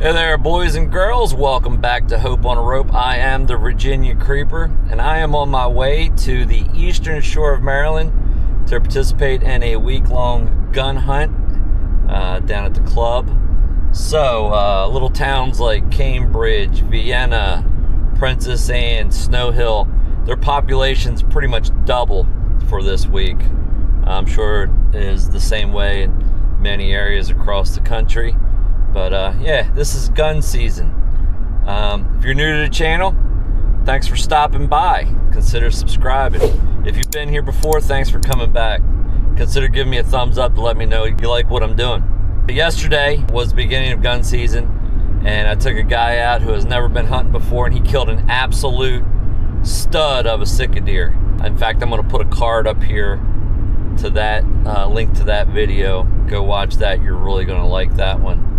Hey there, boys and girls. Welcome back to Hope on a Rope. I am the Virginia Creeper, and I am on my way to the eastern shore of Maryland to participate in a week-long gun hunt down at the club. So, little towns like Cambridge, Vienna, Princess Anne, Snow Hill, their population's pretty much double for this week. I'm sure it is the same way in many areas across the country. But yeah, this is gun season. If you're new to the channel, thanks for stopping by. Consider subscribing. If you've been here before, thanks for coming back. Consider giving me a thumbs up to let me know you like what I'm doing. Yesterday was the beginning of gun season, and I took a guy out who has never been hunting before, and he killed an absolute stud of a Sika deer. In fact, I'm going to put a card up here to that link to that video. Go watch that. You're really going to like that one.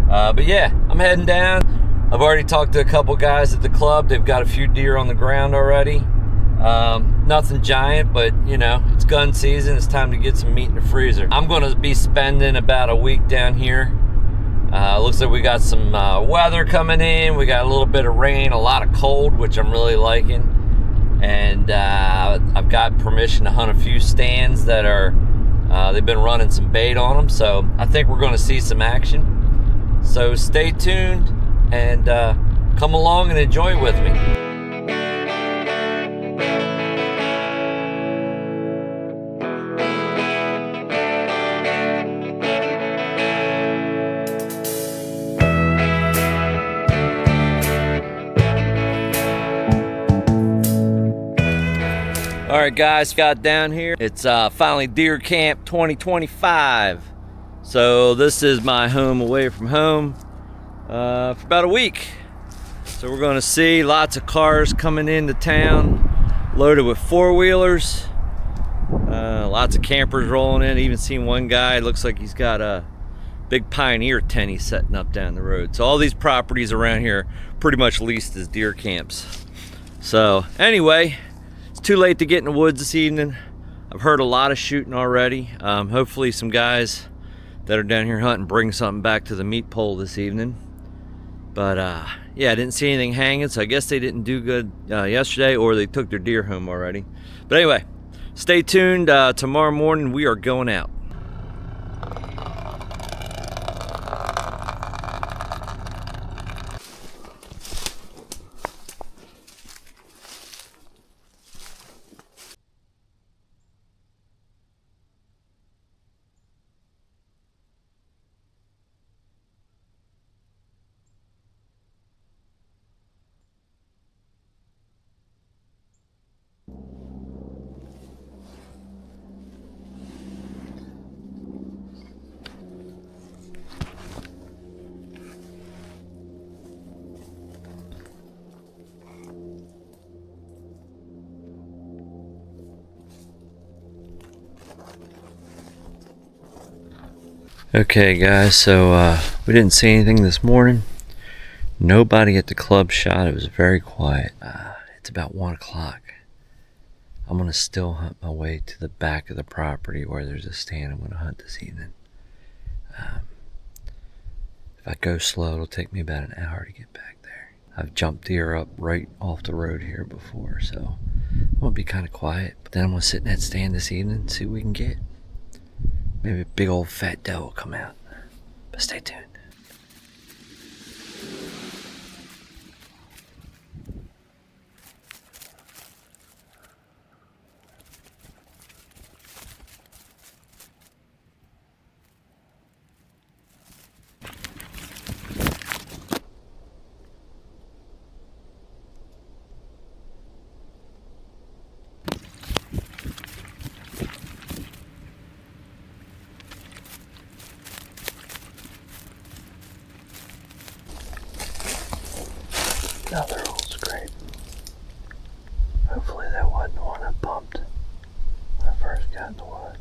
But yeah, I'm heading down. I've already talked to a couple guys at the club. They've got a few deer on the ground already. Nothing giant, but you know, it's gun season. It's time to get some meat in the freezer. I'm going to be spending about a week down here. Looks like we got some weather coming in. We got a little bit of rain, a lot of cold, which I'm really liking. And I've got permission to hunt a few stands that are, they've been running some bait on them. So I think we're going to see some action. So stay tuned and come along and enjoy with me. All right, guys, got down here. It's finally Deer Camp 2025. So this is my home away from home for about a week. So we're gonna see lots of cars coming into town loaded with four-wheelers. Lots of campers rolling in. Even seen one guy, looks like he's got a big Pioneer tent he's setting up down the road. So all these properties around here pretty much leased as deer camps. So anyway, it's too late to get in the woods this evening. I've heard a lot of shooting already. Hopefully some guys that are down here hunting bring something back to the meat pole this evening. But yeah, I didn't see anything hanging, so I guess they didn't do good yesterday, or they took their deer home already. But anyway, stay tuned. Tomorrow morning we are going out. Okay guys, so we didn't see anything this morning. Nobody at the club shot. It was very quiet. It's about 1 o'clock. I'm gonna still hunt my way to the back of the property where there's a stand I'm gonna hunt this evening. If I go slow, it'll take me about an hour to get back there. I've jumped deer up right off the road here before, so I'm gonna be kind of quiet. But then I'm gonna sit in that stand this evening and see what we can get. Maybe a big old fat doe will come out. But stay tuned. Another old scrape. Hopefully that wasn't the one I bumped when I first got in the woods.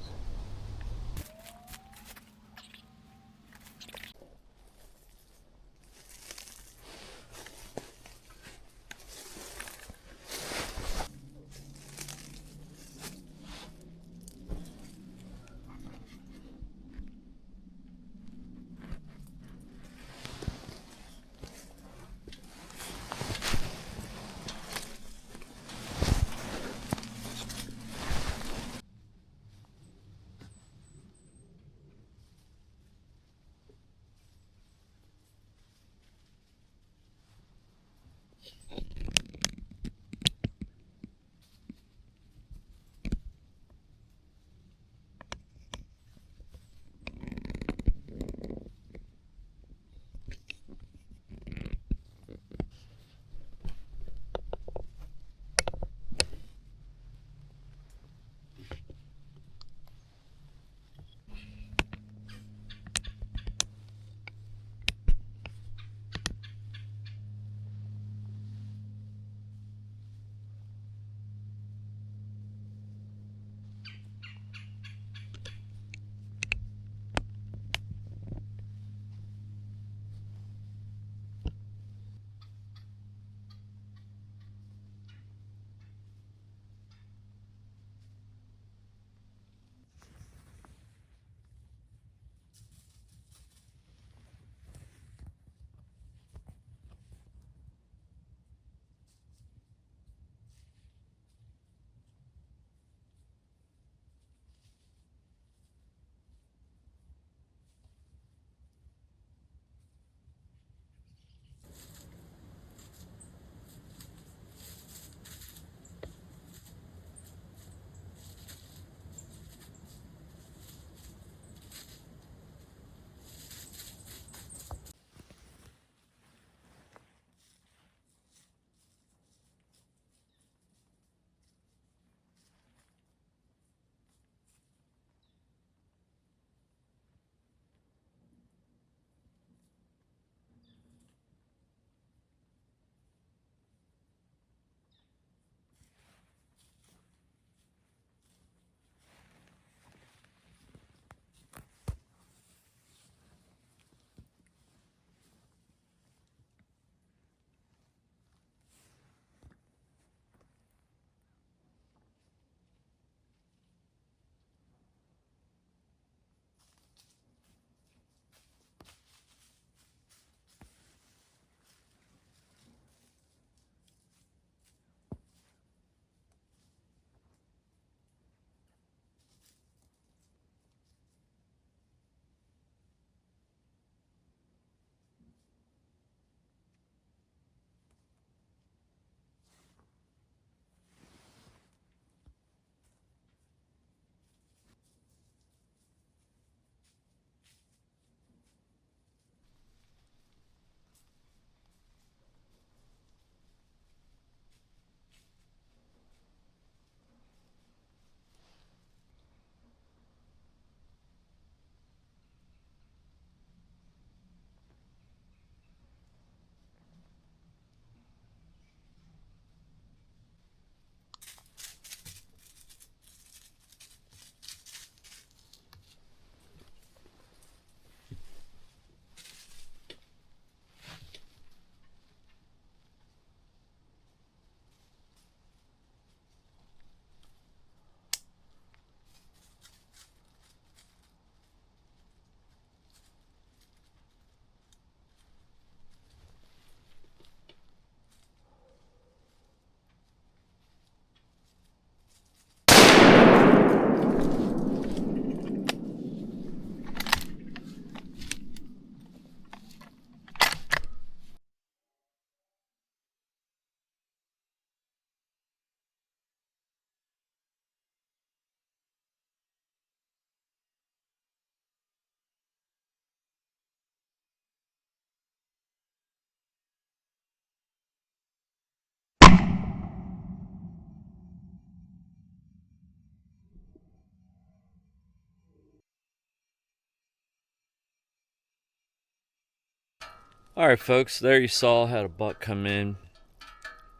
Alright folks, there you saw how the buck come in.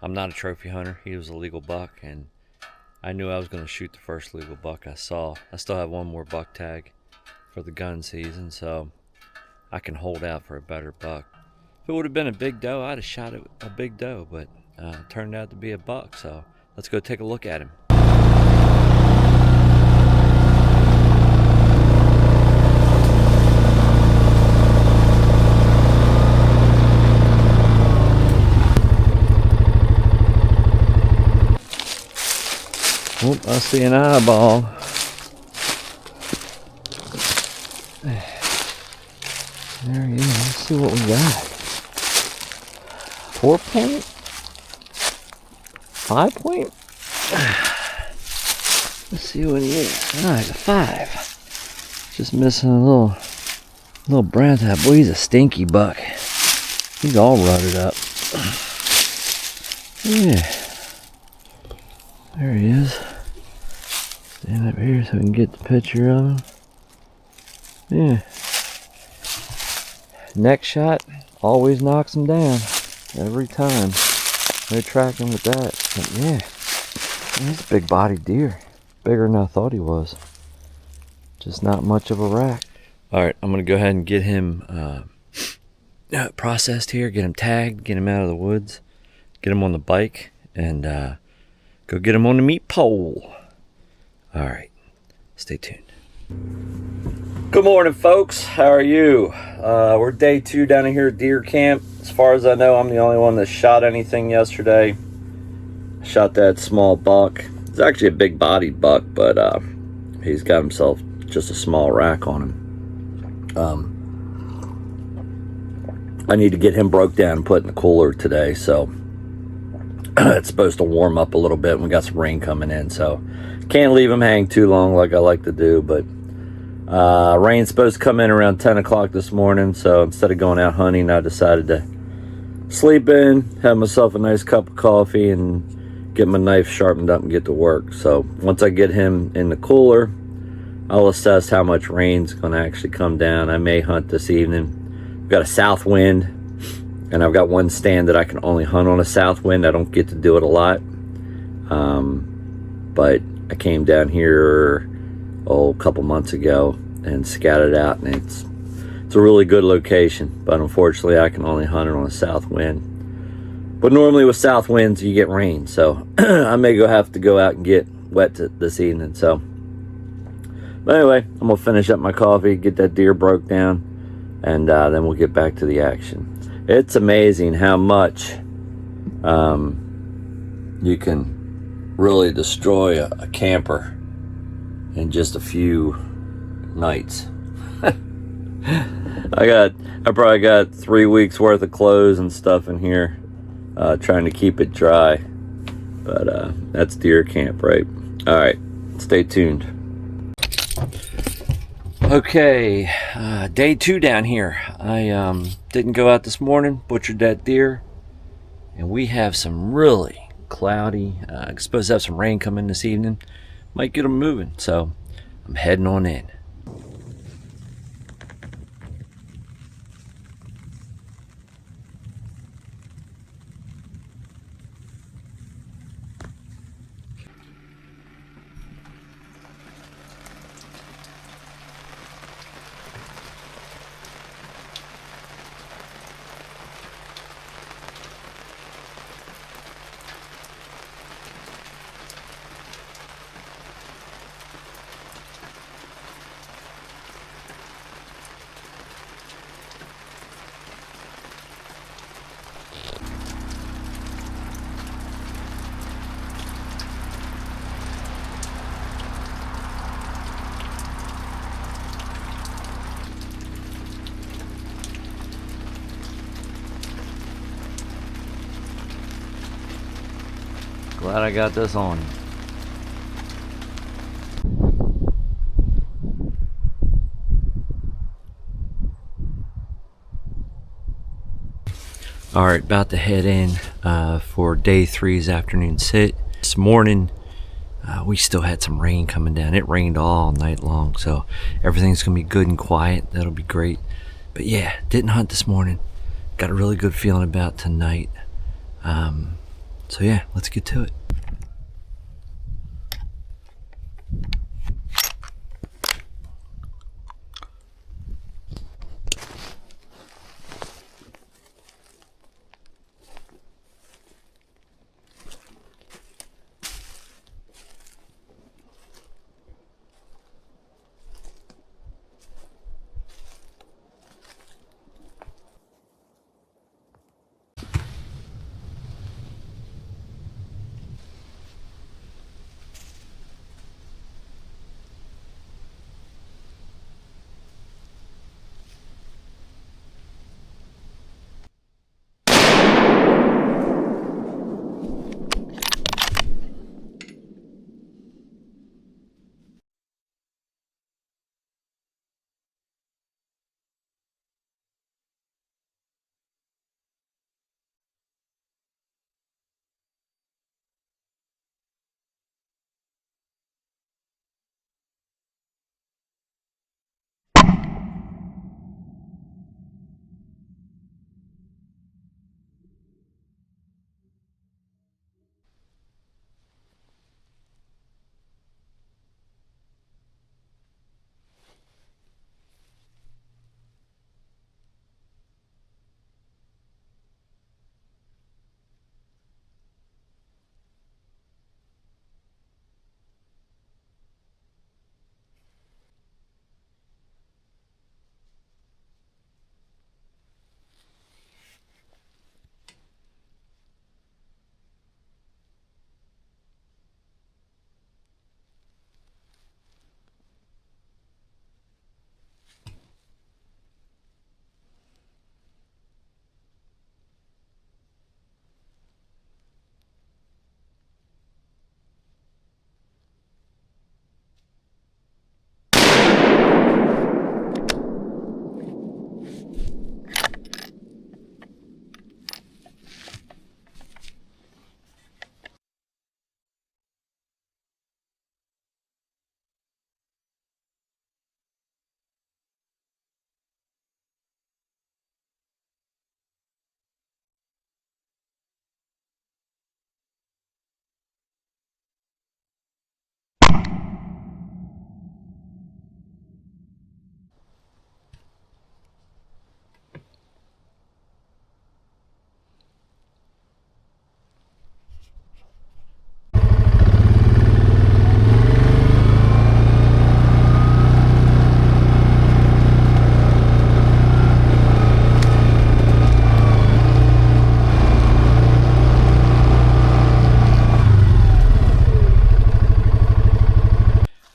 I'm not a trophy hunter. He was a legal buck, and I knew I was going to shoot the first legal buck I saw. I still have one more buck tag for the gun season, so I can hold out for a better buck. If it would have been a big doe, I'd have shot a big doe, but it turned out to be a buck, so let's go take a look at him. Oh, I see an eyeball. There he is. Let's see what we got. 4 point? 5 point? Let's see what he is. Alright, a 5. Just missing a little brown tap. Boy, he's a stinky buck. He's all rutted up. Yeah. There he is. Stand up here so we can get the picture of him. Yeah. Neck shot always knocks him down. Every time. No tracking with that. But yeah. He's a big bodied deer. Bigger than I thought he was. Just not much of a rack. Alright, I'm going to go ahead and get him processed here. Get him tagged. Get him out of the woods. Get him on the bike. And go get him on the meat pole. Alright, stay tuned. Good morning, folks. How are you? We're day 2 down here at deer camp. As far as I know, I'm the only one that shot anything yesterday. Shot that small buck. It's actually a big bodied buck, but he's got himself just a small rack on him. I need to get him broke down and put in the cooler today, so it's supposed to warm up a little bit, and we got some rain coming in, so can't leave him hang too long like I like to do. But rain's supposed to come in around 10 o'clock this morning, so instead of going out hunting, I decided to sleep in, have myself a nice cup of coffee, and get my knife sharpened up and get to work. So once I get him in the cooler, I'll assess how much rain's going to actually come down. I may hunt this evening. We've got a south wind, and I've got one stand that I can only hunt on a south wind. I don't get to do it a lot. But I came down here a couple months ago and scouted out, and it's a really good location. But unfortunately, I can only hunt it on a south wind. But normally with south winds, you get rain. So I may have to go out and get wet this evening. So, but anyway, I'm going to finish up my coffee, get that deer broke down, and then we'll get back to the action. It's amazing how much you can really destroy a camper in just a few nights. I probably got 3 weeks worth of clothes and stuff in here, trying to keep it dry. But that's deer camp, right? All right, stay tuned. Okay, day 2 down here. I didn't go out this morning, butchered that deer, and we have some really cloudy, supposed to have some rain coming this evening. Might get them moving, so I'm heading on in. Glad I got this on. Alright, about to head in for day 3's afternoon sit. This morning, we still had some rain coming down. It rained all night long, so everything's gonna be good and quiet. That'll be great. But yeah, didn't hunt this morning. got a really good feeling about tonight. So yeah, let's get to it.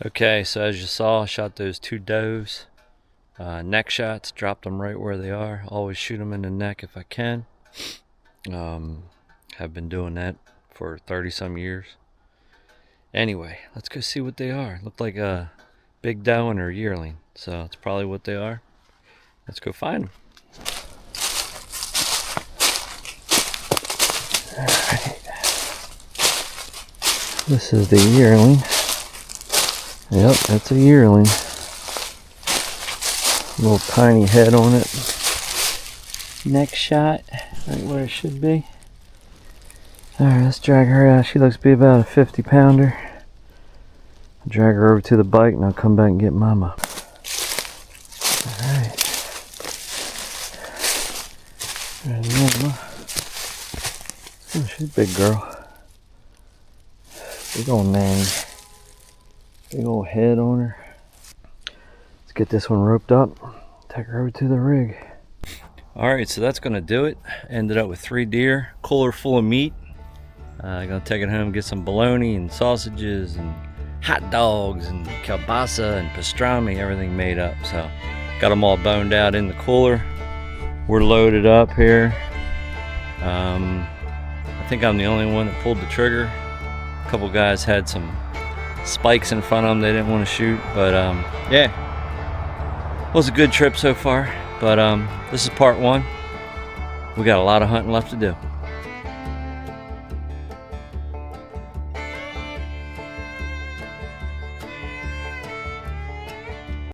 Okay, so as you saw, I shot those 2 does. Neck shots, dropped them right where they are. Always shoot them in the neck if I can. Have been doing that for 30 some years. Anyway, let's go see what they are. Look like a big doe and her yearling, so that's probably what they are. Let's go find them. Alright. This is the yearling. Yep, that's a yearling. Little tiny head on it. Neck shot, right where it should be. Alright, let's drag her out. She looks to be about a 50-pounder. I'll drag her over to the bike and I'll come back and get Mama. Alright. There's Mama. Oh, she's a big girl. Big old nanny. Big old head on her. Let's get this one roped up. Take her over to the rig. Alright, so that's going to do it. Ended up with 3 deer. Cooler full of meat. I'm going to take it home and get some bologna and sausages and hot dogs and kielbasa and pastrami. Everything made up. So got them all boned out in the cooler. We're loaded up here. I think I'm the only one that pulled the trigger. A couple guys had some spikes in front of them they didn't want to shoot, but yeah, it was a good trip so far. But this is part 1. We got a lot of hunting left to do.